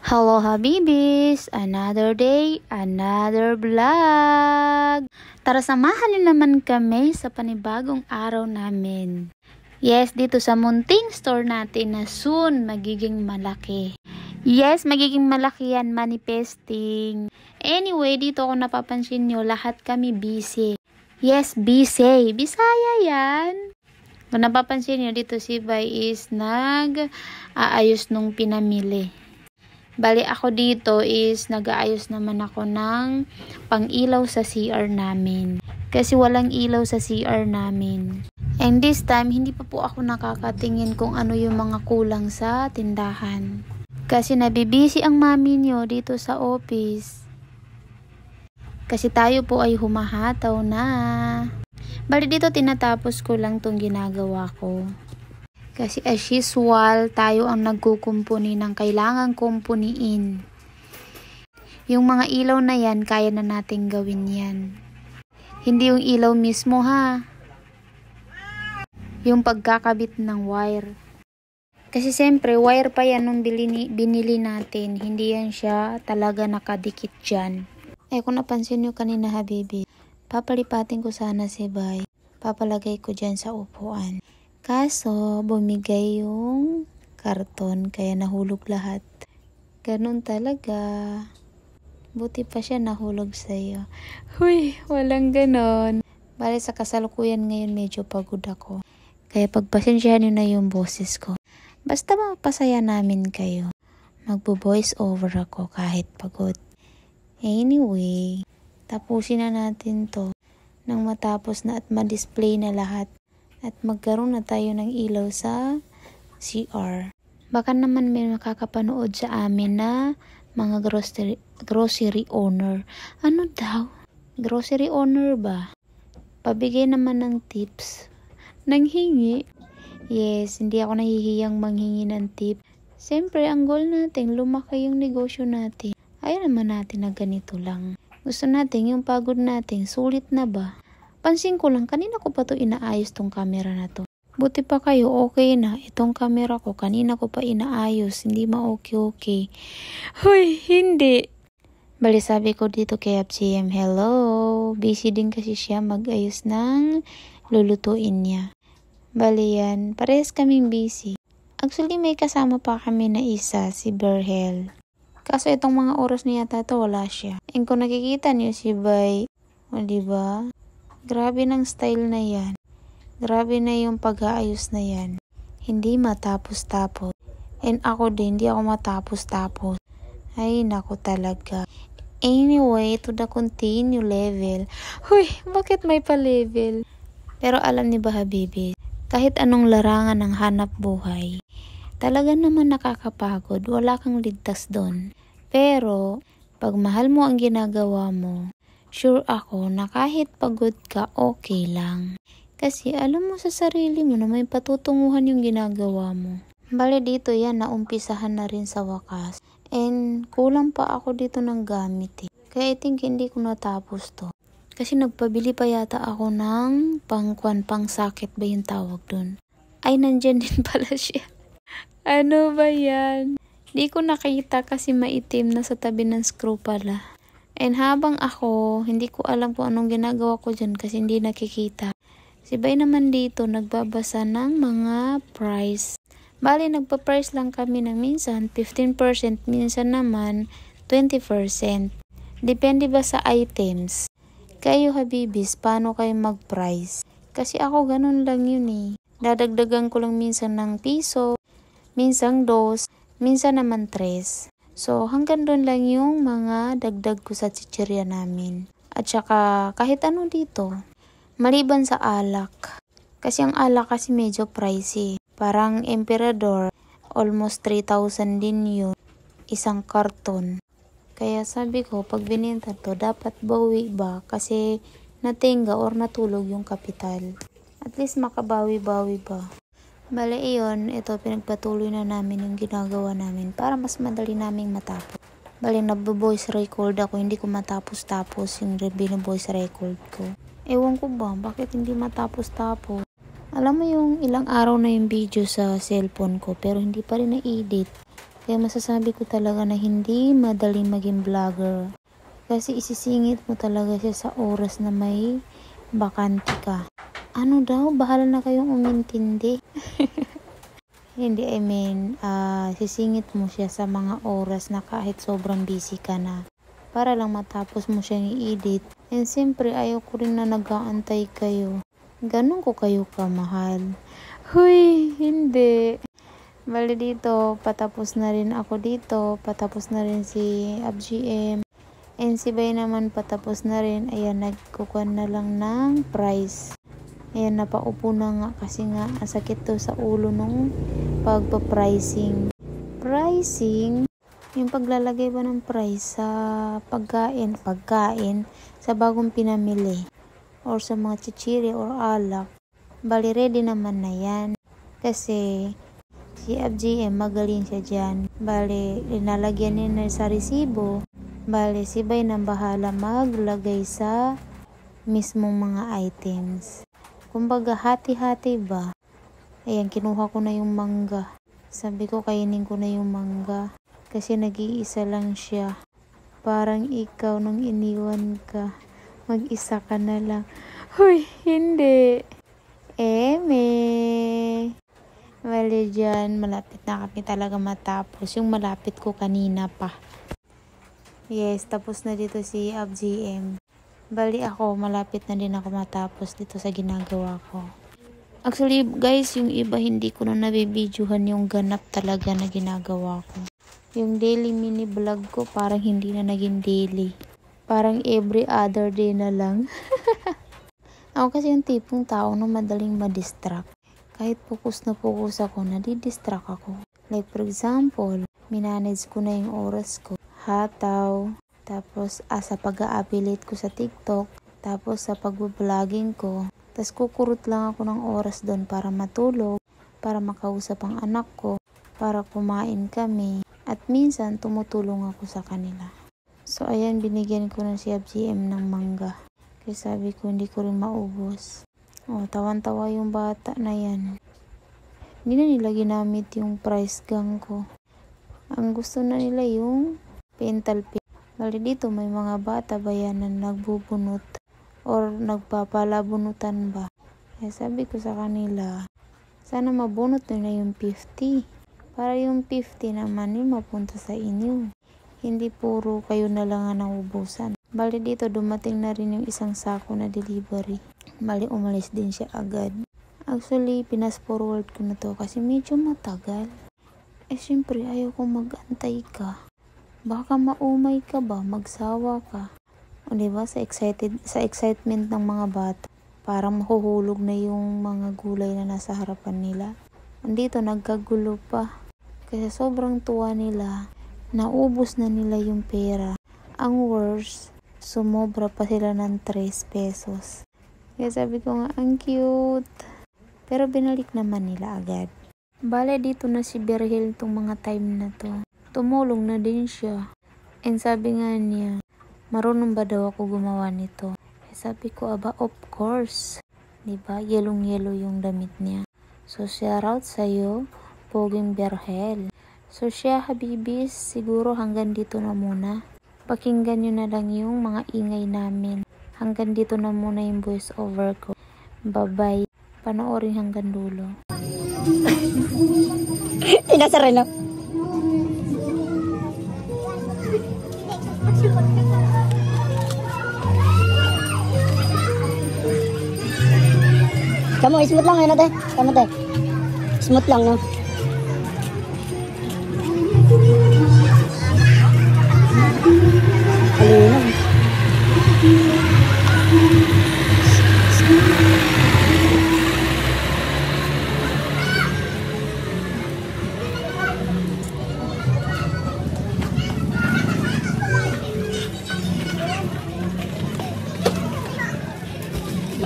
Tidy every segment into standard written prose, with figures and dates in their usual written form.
Hello Habibis! Another day, another vlog! Tara samahan niyo naman kami sa panibagong araw namin. Yes, dito sa munting store natin na soon magiging malaki. Yes, magiging malaki yan, manifesting. Anyway, dito kung napapansin nyo, lahat kami busy. Yes, busy. Bisaya yan. Kung napapansin nyo, dito si Bay is nag-aayos nung pinamili. Bali ako dito is nag-aayos naman ako ng pang-ilaw sa CR namin. Kasi walang ilaw sa CR namin. And this time, hindi pa po ako nakakatingin kung ano yung mga kulang sa tindahan. Kasi nabibisi ang mami nyo dito sa office. Kasi tayo po ay humahataw na. Bali dito tinatapos ko lang tong ginagawa ko. Kasi as usual, tayo ang nagkukumpuni ng kailangang kumpuniin. Yung mga ilaw na yan, kaya na nating gawin yan. Hindi yung ilaw mismo ha. Yung pagkakabit ng wire. Kasi siyempre, wire pa yan nung binili natin. Hindi yan siya talaga nakadikit dyan. Kung napansin nyo kanina Habibi, papalipatin ko sana si Bay. Papalagay ko dyan sa upuan. Kaso, bumigay yung karton, kaya nahulog lahat. Ganun talaga. Buti pa siya nahulog sa'yo. Huy, walang ganon. Bale, sa kasalukuyan ngayon, medyo pagod ako. Kaya pagpasensyahan nyo na yung boses ko. Basta mapasaya namin kayo. Magbo-voice over ako kahit pagod. Anyway, tapusin na natin to nang matapos na at ma-display na lahat. At magkaroon na tayo ng ilaw sa CR. Baka naman may makakapanood sa amin na mga grocery owner. Ano daw? Grocery owner ba? Pabigay naman ng tips. Nanghingi? Yes, hindi ako nahihiyang manghingi ng tip. Siyempre, ang goal natin, lumaki yung negosyo natin. Ayaw naman natin na ganito lang. Gusto natin yung pagod natin, sulit na ba? Pansin ko lang, kanina ko pa to inaayos tong camera na to. Buti pa kayo, okay na. Itong camera ko, kanina ko pa inaayos. Hindi ma-okay. Hoy, hindi. Bali sabi ko dito kay FCM, hello. Busy din kasi siya mag-ayos ng lulutuin niya. Bali yan, parehas kaming busy. Actually, may kasama pa kami na isa, si Berhel. Kaso itong mga oras niya yata wala siya. And kung nakikita niyo si Bay, o diba? Grabe ng style na yan. Grabe na yung pag-aayos na yan. Hindi matapos-tapos. And ako din, hindi ako matapos-tapos. Ay, naku talaga. Anyway, to the continue level. Huy, bakit may pa-level? Pero alam ni ba Habibi, kahit anong larangan ng hanap buhay, talaga naman nakakapagod. Wala kang ligtas doon. Pero, pag mahal mo ang ginagawa mo, sure ako na kahit pagod ka, okay lang. Kasi alam mo sa sarili mo na may patutunguhan yung ginagawa mo. Bale dito yan, naumpisahan na rin sa wakas. And kulang pa ako dito ng gamit eh. Kaya I think hindi ko natapos to. Kasi nagpabili pa yata ako ng pang sakit ba yung tawag dun? Ay, nandyan din pala siya. Ano ba yan? Di ko nakita kasi maitim na sa tabi ng screw pala. And habang ako, hindi ko alam kung anong ginagawa ko dyan kasi hindi nakikita. Si Bay naman dito, nagbabasa ng mga price. Bali, nagpa-price lang kami ng minsan 15%, minsan naman 20%. Depende ba sa items? Kayo Habibis, paano kayo mag-price? Kasi ako ganun lang yun eh. Dadagdagan ko lang minsan ng piso, minsan 2, minsan naman 3. So, hanggang doon lang yung mga dagdag ko sa chichirya namin. At saka, kahit ano dito. Maliban sa alak. Kasi ang alak kasi medyo pricey. Parang Emperador, almost 3,000 din yun. Isang karton. Kaya sabi ko, pag bininta to, dapat bawi ba? Kasi natingga or natulog yung kapital. At least makabawi-bawi ba? Bale iyon, ito pinagpatuloy na namin yung ginagawa namin para mas madali naming matapos. Bale nagbo-voice record ako, hindi ko matapos-tapos yung bino-voice record ko. Ewan ko ba, bakit hindi matapos-tapos? Alam mo yung ilang araw na yung video sa cellphone ko pero hindi pa rin na-edit. Kaya masasabi ko talaga na hindi madaling maging vlogger. Kasi isisingit mo talaga siya sa oras na may bakante ka. Ano daw? Bahala na kayong umintindi. Hindi, I mean, sisingit mo siya sa mga oras na kahit sobrang busy ka na. Para lang matapos mo siyang i-edit. And siyempre, ayaw ko rin na nag-aantay kayo. Ganun ko kayo kamahal. Huy, hindi. Bali dito, patapos na rin ako dito. Patapos na rin si FGM. And si Bay naman patapos na rin. Ayan, nagkukuhan na lang ng price. Ayan, napaupo na nga kasi nga ang sakit to sa ulo nung pagpa-pricing. Pricing? Yung paglalagay ba ng price sa pagkain sa bagong pinamili. Or sa mga chichiri or alak. Bali, ready naman na yan. Kasi si FGM magaling siya dyan. Bali, linalagyan niya sa resibo. Bali, si Bay nang bahala maglagay sa mismong mga items. Kumbaga, hati-hati ba? Ayan, kinuha ko na yung mangga. Sabi ko, kainin ko na yung mangga. Kasi nag-iisa lang siya. Parang ikaw nung iniwan ka. Mag-isa ka na lang. Huy, hindi. Eme. Bali dyan, malapit na kami talaga matapos. Yung malapit ko kanina pa. Yes, tapos na dito si FGM. Bali ako, malapit na din ako matapos dito sa ginagawa ko. Actually, guys, yung iba hindi ko na nabibidyohan yung ganap talaga na ginagawa ko. Yung daily mini vlog ko parang hindi na naging daily. Parang every other day na lang. Ako kasi yung tipong tao na madaling ma-distract. Kahit focus na focus ako, nadi-distract ako. Like for example, minanage ko na yung oras ko. Hataw, tapos sa pag-a-affiliate ko sa TikTok, tapos sa pag-vlogging ko. Tapos kukurot lang ako ng oras doon para matulog, para makausap ang anak ko, para kumain kami. At minsan tumutulong ako sa kanila. So ayan, binigyan ko na si FGM ng mangga. Kasi sabi ko hindi ko rin maubos. Oh, tawan-tawa yung bata na yan. Hindi na nila ginamit yung price gang ko. Ang gusto na nila yung pental pin. Bali dito may mga bata ba yan na nagbubunot or nagpapalabunutan ba. Kaya sabi ko sa kanila, sana mabunot nyo na yung 50. Para yung 50 naman yung mapunta sa inyo. Hindi puro kayo na lang ang naubusan. Bali dito dumating na rin yung isang sako na delivery. Bali umalis din siya agad. Actually, pinas forward ko na to kasi medyo matagal. Eh syempre ayaw kong mag-antay ka. Baka maumay ka ba, magsawa ka. O diba, sa excitement ng mga bata, parang mahuhulog na yung mga gulay na nasa harapan nila. Andito, nagkagulo pa. Kasi sobrang tuwa nila, naubos na nila yung pera. Ang worst, sumobra pa sila ng 3 pesos. Kaya sabi ko nga, ang cute. Pero binalik naman nila agad. Bale, dito na si Berhel tong mga time na to. Tumulong na din siya. And sabi nga niya, marunong ba daw ako gumawa nito? Sabi ko, aba, of course. Diba? Yelong-yelo yung damit niya. So, shout out sa'yo, Poging Berhel. So, siya, habibis, siguro hanggang dito na muna. Pakinggan nyo na lang yung mga ingay namin. Hanggang dito na muna yung voice over ko. Bye-bye. Panoorin hanggang dulo. Inasa rin ako. Kamu, smooth lang ngayon ate. Kamu ate. Smooth lang, no? Halina.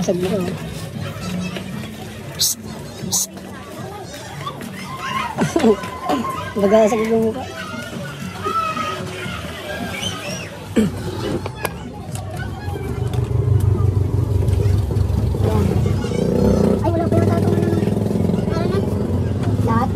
Masag mo ko. Bagasag yung mukha. Ay, wala pa yung tatong lahat.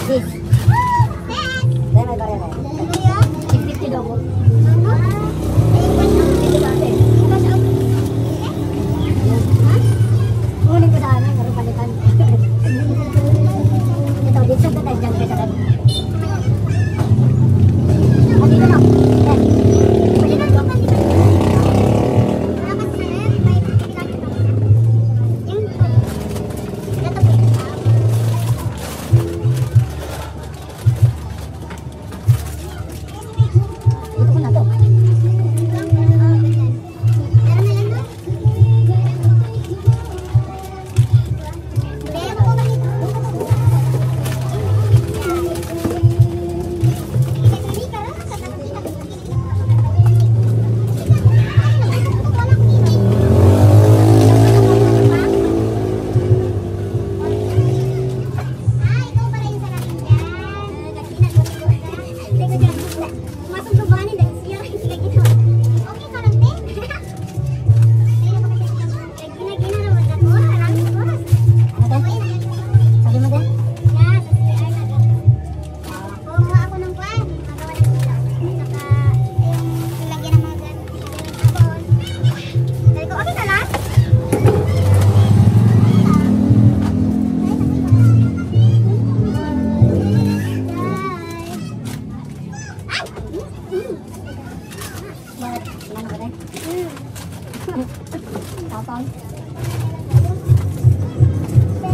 Sis. Dahil may barya na. 650 daw po. Kunin ko daan, pero palitan. Ito, dito ka tayo dyan kayo sa kan. Dito na. Palitan ko.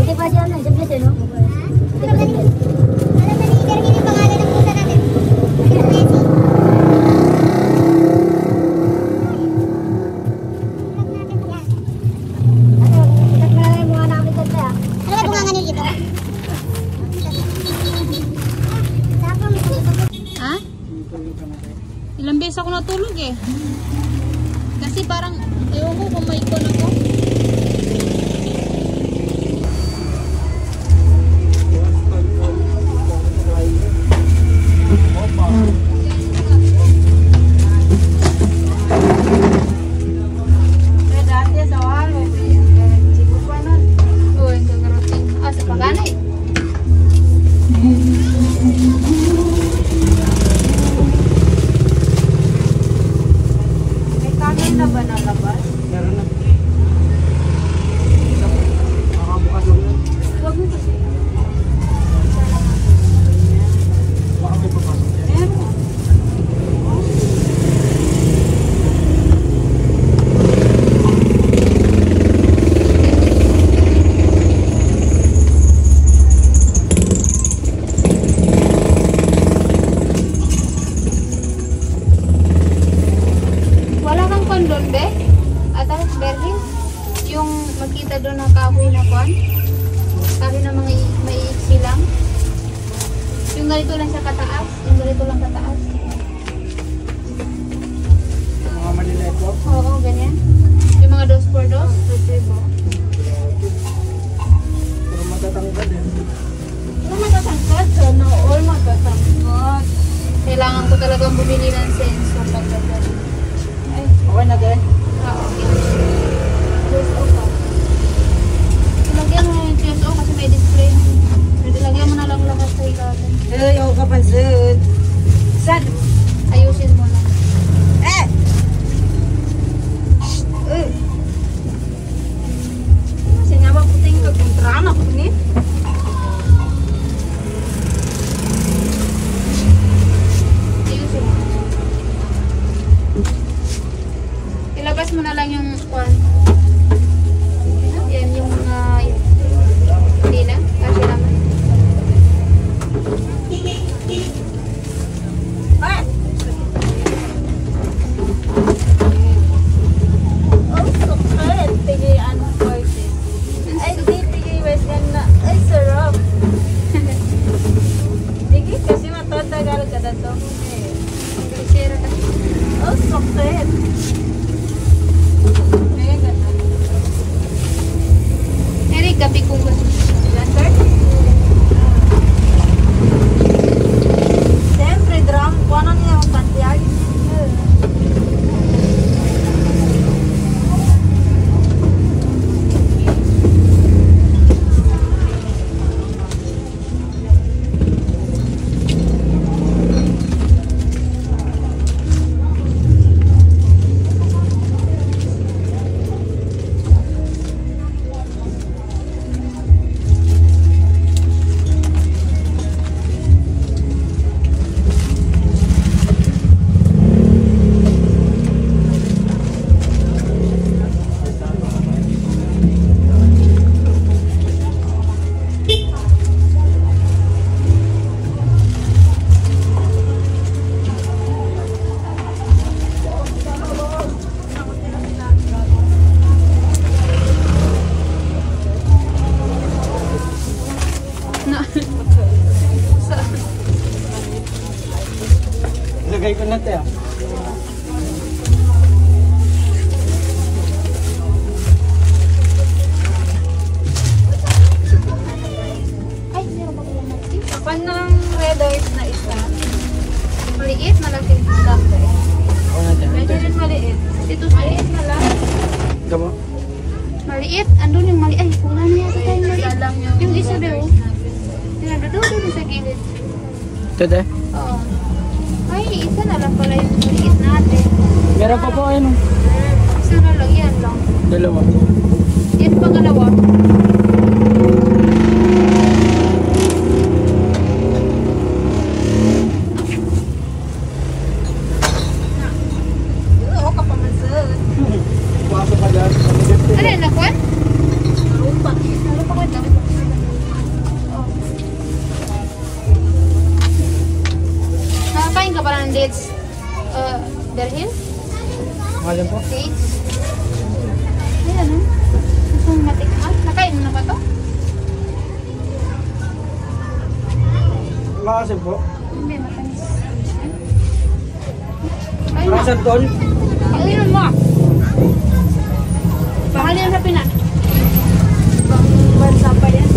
Buti pa siya, jemplet eh, no? Buti pa jemplet. Alam na ni Jeremy yung pangalan ng pusa natin. Ano ba bunga nga niyo dito? Ha? Ilang beses ako natulog eh. Kasi parang, ewan ko kung may ikon ako. Yung makita doon na kahoy na kwan, kahoy na mga maiiksi lang. Yung ganito lang sa kataas, yung ganito lang kataas. Yung mga maliliit po? Oo, ganyan. Yung mga 2x2. Pero matatangkad eh. Yung matatangkad, sana all matatangkad. Kailangan ko talagang bumili ng sensor pagdagan. Ay, Okay na din? okay. TSO pa. Ilagyan mo yung TSO kasi may display. Pwede lagyan mo na lang lahat sa ilalim. Eh, yung kapansin. Sad! Ayusin mo lang. Eh! Sinyawa puting kaguntraan ako ni. Ayusin mo. Lagay ko na te ah. Ay, meron ba kailangan natin? Kapan ng red eyes na isa. Maliit, malaki. Dami. Ako na te. Medyo rin maliit. Ito maliit na lang. Gamo. Maliit. Andun yung maliit. Ay, wala na yata tayong maliit. Lang Yung isa daw. Doon sa gilid. Ito te. Oo. Ay, isa na lang pala yung maliit natin. Meron pa po ayun. Isa na lang, yan lang. Dalawa. Yan pangalawa. Oo, kapamansan. Pumasok pa dyan. Ano yun, lakwan? Rupa. Ano pa ko ito? Nakakain ka pala ng dates? Derhin? Ngayon po. Dates? Ay, ano? Gusto mong matikman? Nakain mo na ba ito? Makasin po. Hindi, matamis. Ay, ma. Makasin doon. Pag-inom mo. Mahal yan sa Pinas. Ibang bansa pa yan.